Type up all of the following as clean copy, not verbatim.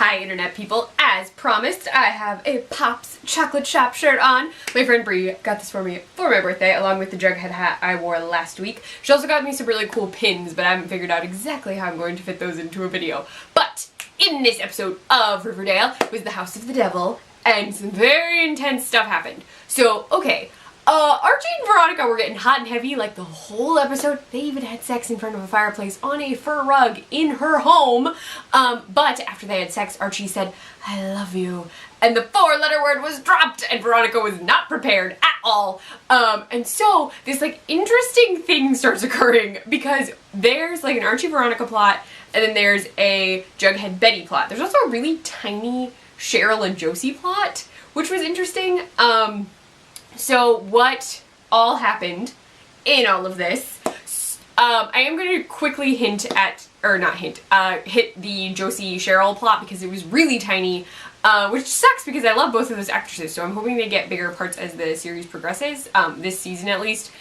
Hi internet people, as promised I have a Pops chocolate shop shirt on. My friend Brie got this for me for my birthday along with the Jughead hat I wore last week. She also got me some really cool pins, but I haven't figured out exactly how I'm going to fit those into a video. But in this episode of Riverdale was the House of the Devil and some very intense stuff happened. So okay, Archie and Veronica were getting hot and heavy like the whole episode. They even had sex in front of a fireplace on a fur rug in her home. But after they had sex, Archie said, "I love you." And the 4-letter word was dropped and Veronica was not prepared at all. And so this like interesting thing starts occurring because there's like an Archie-Veronica plot and then there's a Jughead-Betty plot. There's also a really tiny Cheryl and Josie plot, which was interesting. So what all happened in all of this, I am going to quickly hit the Josie Cheryl plot because it was really tiny, which sucks because I love both of those actresses, so I'm hoping they get bigger parts as the series progresses, this season at least,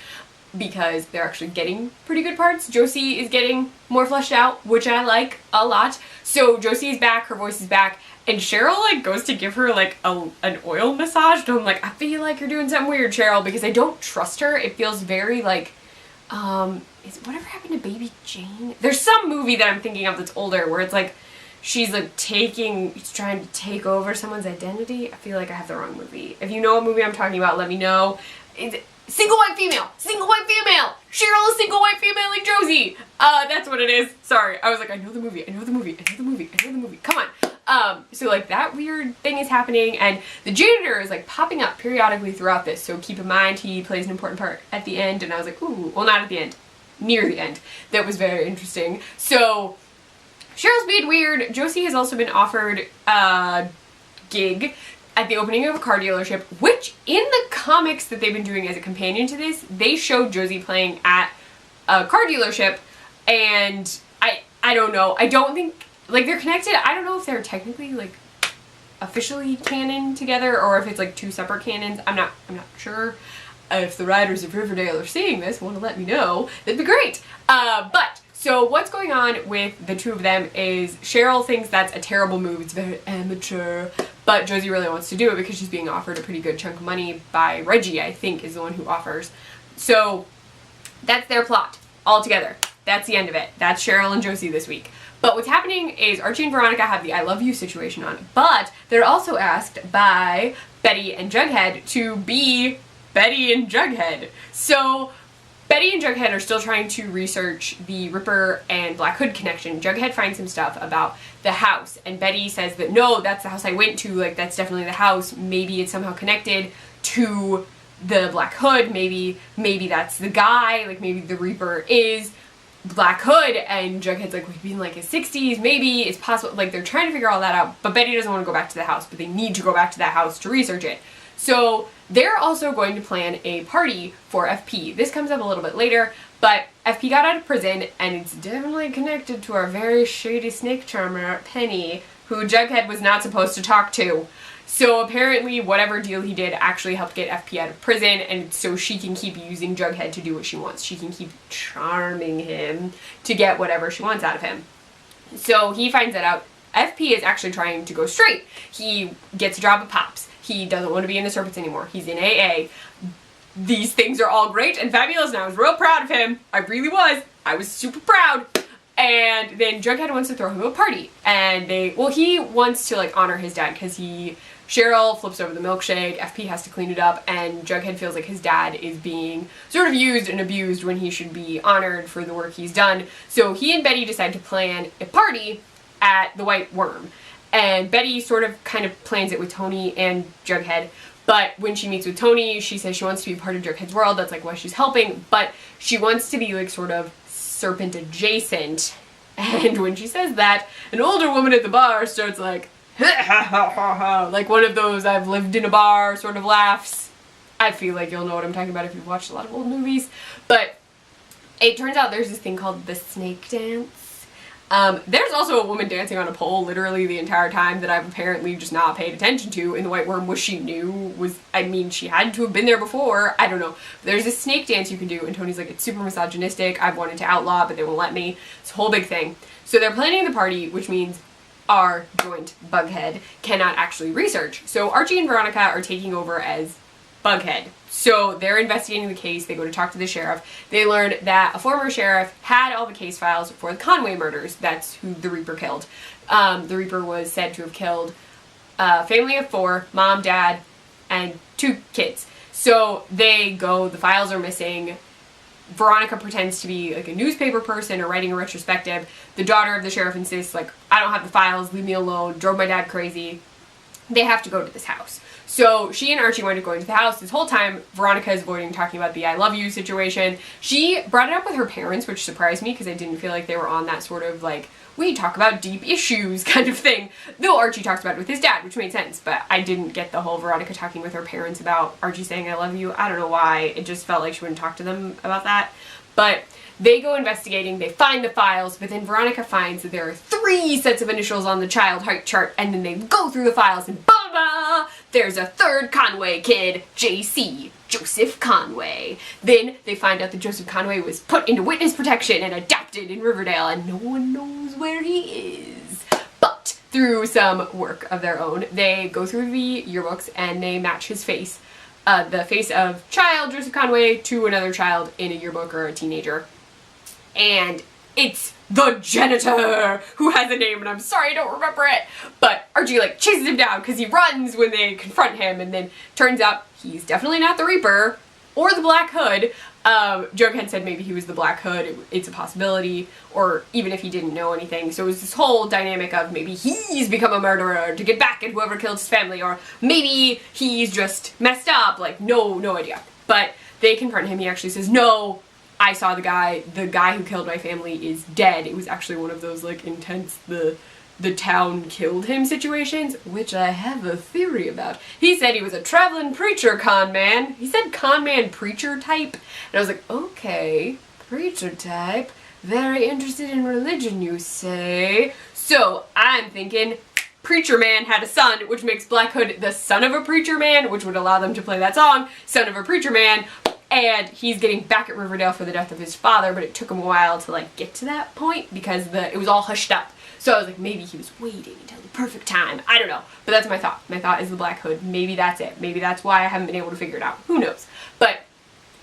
because they're actually getting pretty good parts. Josie is getting more fleshed out, which I like a lot. So Josie is back, her voice is back, and Cheryl like goes to give her like an oil massage, and I'm like, I feel like you're doing something weird, Cheryl, because I don't trust her. It feels very like, is whatever happened to Baby Jane? There's some movie that I'm thinking of that's older where it's like, she's like trying to take over someone's identity. I feel like I have the wrong movie. If you know what movie I'm talking about, let me know. Single white female! Single white female! Cheryl is single white female like Josie! That's what it is. Sorry, I was like, I know the movie, I know the movie, I know the movie, I know the movie. Come on. So like that weird thing is happening and the janitor is like popping up periodically throughout this, so keep in mind he plays an important part at the end, and I was like, ooh, well not at the end, near the end. That was very interesting. So Cheryl's being weird. Josie has also been offered a gig at the opening of a car dealership, which in the comics that they've been doing as a companion to this, they showed Josie playing at a car dealership, and I don't know. I don't think, like, they're connected. I don't know if they're technically, like, officially canon together or if it's, like, two separate canons. I'm not sure. If the writers of Riverdale are seeing this, want to let me know, that'd be great. So what's going on with the two of them is Cheryl thinks that's a terrible move. It's very amateur, but Josie really wants to do it because she's being offered a pretty good chunk of money by Reggie, I think, is the one who offers. So that's their plot all together. That's the end of it. That's Cheryl and Josie this week. But what's happening is Archie and Veronica have the I love you situation on, but they're also asked by Betty and Jughead to be Betty and Jughead. So Betty and Jughead are still trying to research the Ripper and Black Hood connection. Jughead finds some stuff about the house, and Betty says that no, that's the house I went to, like that's definitely the house. Maybe it's somehow connected to the Black Hood, maybe that's the guy, like maybe the Reaper is Black Hood, and Jughead's like, we've been like his 60s, maybe it's possible, like they're trying to figure all that out, but Betty doesn't want to go back to the house, but they need to go back to that house to research it. So they're also going to plan a party for FP. This comes up a little bit later, but FP got out of prison, and it's definitely connected to our very shady snake charmer, Penny, who Jughead was not supposed to talk to. So apparently whatever deal he did actually helped get FP out of prison, and so she can keep using Jughead to do what she wants. She can keep charming him to get whatever she wants out of him. So he finds that out. FP is actually trying to go straight. He gets a job at Pops. He doesn't want to be in the Serpents anymore. He's in AA. These things are all great and fabulous, and I was real proud of him. I really was. I was super proud. And then Jughead wants to throw him a party. And he wants to like honor his dad because Cheryl flips over the milkshake, FP has to clean it up, and Jughead feels like his dad is being sort of used and abused when he should be honored for the work he's done. So he and Betty decide to plan a party at the White Worm. And Betty sort of kind of plans it with Tony and Jughead, but when she meets with Tony, she says she wants to be part of Jughead's world, that's like why she's helping, but she wants to be like sort of serpent adjacent. And when she says that, an older woman at the bar starts like, like one of those I've lived in a bar sort of laughs. I feel like you'll know what I'm talking about if you've watched a lot of old movies. But it turns out there's this thing called the snake dance. There's also a woman dancing on a pole literally the entire time that I've apparently just not paid attention to in the White Worm, which she knew was, I mean, she had to have been there before, I don't know. There's a snake dance you can do, and Tony's like, it's super misogynistic, I've wanted to outlaw it, but they won't let me. It's a whole big thing. So they're planning the party, which means our joint bughead, cannot actually research. So Archie and Veronica are taking over as bughead. So they're investigating the case. They go to talk to the sheriff. They learn that a former sheriff had all the case files for the Conway murders. That's who the Reaper killed. The Reaper was said to have killed a family of 4, mom, dad, and 2 kids. So they go, the files are missing. Veronica pretends to be like a newspaper person or writing a retrospective. The daughter of the sheriff insists, like, I don't have the files, leave me alone, drove my dad crazy. They have to go to this house. So she and Archie wind up going to the house. This whole time, Veronica is avoiding talking about the I love you situation. She brought it up with her parents, which surprised me because I didn't feel like they were on that sort of like, we talk about deep issues kind of thing. Though Archie talks about it with his dad, which made sense. But I didn't get the whole Veronica talking with her parents about Archie saying I love you. I don't know why. It just felt like she wouldn't talk to them about that. But they go investigating, they find the files, but then Veronica finds that there are 3 sets of initials on the child height chart, and then they go through the files and ba-ba, there's a 3rd Conway kid, JC, Joseph Conway. Then they find out that Joseph Conway was put into witness protection and adopted in Riverdale, and no one knows where he is. But through some work of their own, they go through the yearbooks and they match his face, the face of child Joseph Conway, to another child in a yearbook or a teenager. And it's the janitor, who has a name, and I'm sorry I don't remember it. But Archie, like, chases him down because he runs when they confront him, and then turns out he's definitely not the Reaper or the Black Hood. Jughead said maybe he was the Black Hood. It's a possibility, or even if he didn't know anything. So it was this whole dynamic of maybe he's become a murderer to get back at whoever killed his family, or maybe he's just messed up. Like, no idea. But they confront him. He actually says, no, I saw the guy who killed my family is dead. It was actually one of those, like, intense, the town killed him situations, which I have a theory about. He said he was a traveling preacher con man. He said con man preacher type. And I was like, okay, preacher type. Very interested in religion, you say? So I'm thinking preacher man had a son, which makes Black Hood the son of a preacher man, which would allow them to play that song, son of a preacher man. And he's getting back at Riverdale for the death of his father, but it took him a while to, like, get to that point because it was all hushed up. So I was like, maybe he was waiting until the perfect time. I don't know. But that's my thought. My thought is the Black Hood. Maybe that's it. Maybe that's why I haven't been able to figure it out. Who knows? But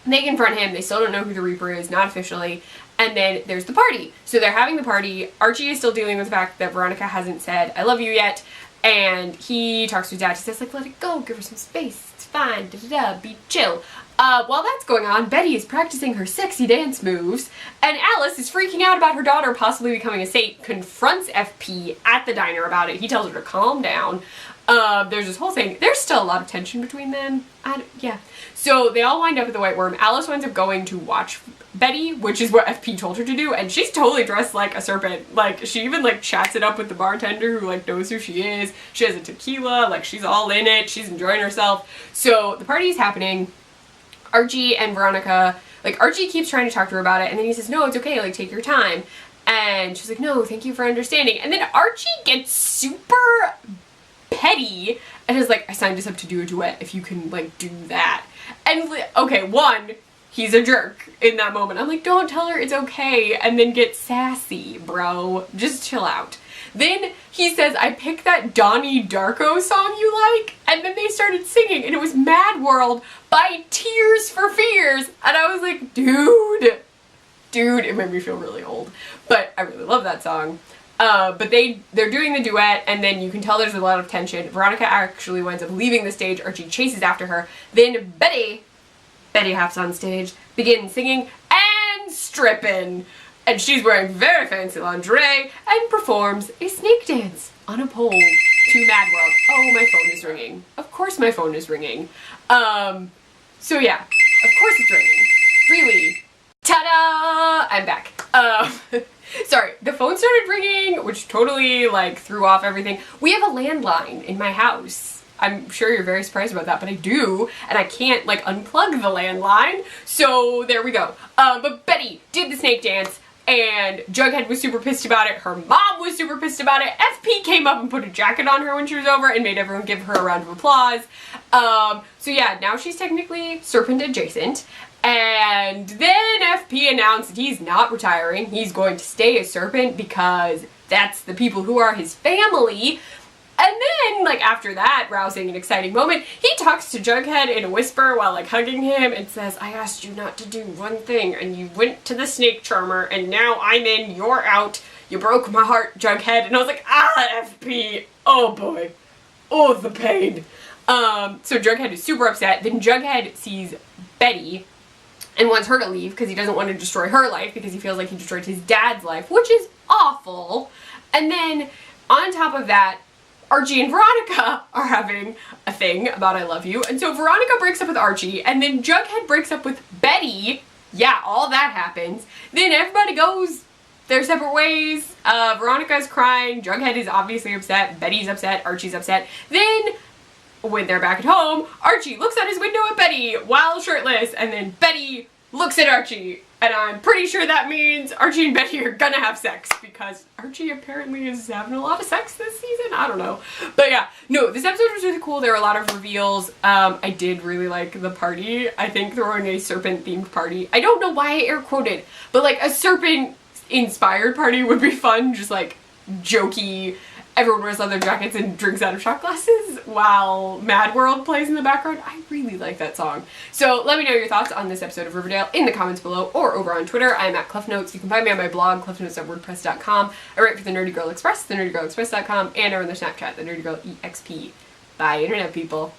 they confront him. They still don't know who the Reaper is, not officially. And then there's the party. So they're having the party. Archie is still dealing with the fact that Veronica hasn't said, I love you yet. And he talks to his dad. He says, like, let it go. Give her some space. It's fine. Da-da-da. Be chill. While that's going on, Betty is practicing her sexy dance moves, and Alice is freaking out about her daughter possibly becoming a saint, confronts FP at the diner about it. He tells her to calm down. There's this whole thing. There's still a lot of tension between them. Yeah. So they all wind up at the White Worm. Alice winds up going to watch Betty, which is what FP told her to do, and she's totally dressed like a serpent. Like, she even, like, chats it up with the bartender who, like, knows who she is. She has a tequila. Like, she's all in it. She's enjoying herself. So the party's happening. Archie and Veronica, like, Archie keeps trying to talk to her about it, and then he says, no, it's okay, like, take your time. And she's like, no, thank you for understanding. And then Archie gets super petty and is like, I signed us up to do a duet if you can, like, do that. And, okay, one, he's a jerk in that moment. I'm like, don't tell her it's okay and then get sassy, bro. Just chill out. Then he says, I picked that Donnie Darko song you like, and then they started singing, and it was Mad World by Tears for Fears, and I was like, dude, it made me feel really old, but I really love that song. But they're doing the duet, and then you can tell there's a lot of tension. Veronica actually winds up leaving the stage. Archie chases after her. Then Betty hops on stage, begins singing and stripping. And she's wearing very fancy lingerie and performs a snake dance on a pole to Mad World. Oh, my phone is ringing. Of course my phone is ringing. So yeah, of course it's ringing. Really. Ta-da! I'm back. Sorry, the phone started ringing, which totally, like, threw off everything. We have a landline in my house. I'm sure you're very surprised about that, but I do, and I can't, like, unplug the landline, so there we go. But Betty did the snake dance, and Jughead was super pissed about it, her mom was super pissed about it, FP came up and put a jacket on her when she was over and made everyone give her a round of applause. So yeah, now she's technically serpent adjacent, and then FP announced that he's not retiring, he's going to stay a serpent because that's the people who are his family. And then, like, after that rousing and exciting moment, he talks to Jughead in a whisper while, like, hugging him and says, I asked you not to do one thing, and you went to the snake charmer, and now I'm in, you're out. You broke my heart, Jughead. And I was like, FP. Oh, boy. Oh, the pain. So Jughead is super upset. Then Jughead sees Betty and wants her to leave because he doesn't want to destroy her life because he feels like he destroyed his dad's life, which is awful. And then, on top of that, Archie and Veronica are having a thing about I love you. And so Veronica breaks up with Archie, and then Jughead breaks up with Betty. Yeah, all that happens. Then everybody goes their separate ways. Veronica's crying. Jughead is obviously upset. Betty's upset. Archie's upset. Then, when they're back at home, Archie looks out his window at Betty while shirtless, and then Betty looks at Archie. And I'm pretty sure that means Archie and Betty are gonna have sex, because Archie apparently is having a lot of sex this season. I don't know. But yeah, no, this episode was really cool. There were a lot of reveals. I did really like the party. I think throwing a serpent-themed party. I don't know why I air quoted, but like a serpent-inspired party would be fun. Just like jokey, everyone wears leather jackets and drinks out of shot glasses while Mad World plays in the background. I really like that song. So let me know your thoughts on this episode of Riverdale in the comments below or over on Twitter. I'm at CliffNotes. You can find me on my blog, cliffnotes.wordpress.com. I write for the Nerdy Girl Express, thenerdygirlexpress.com, and over on the Snapchat, the Nerdy Girl EXP. Bye, Internet people.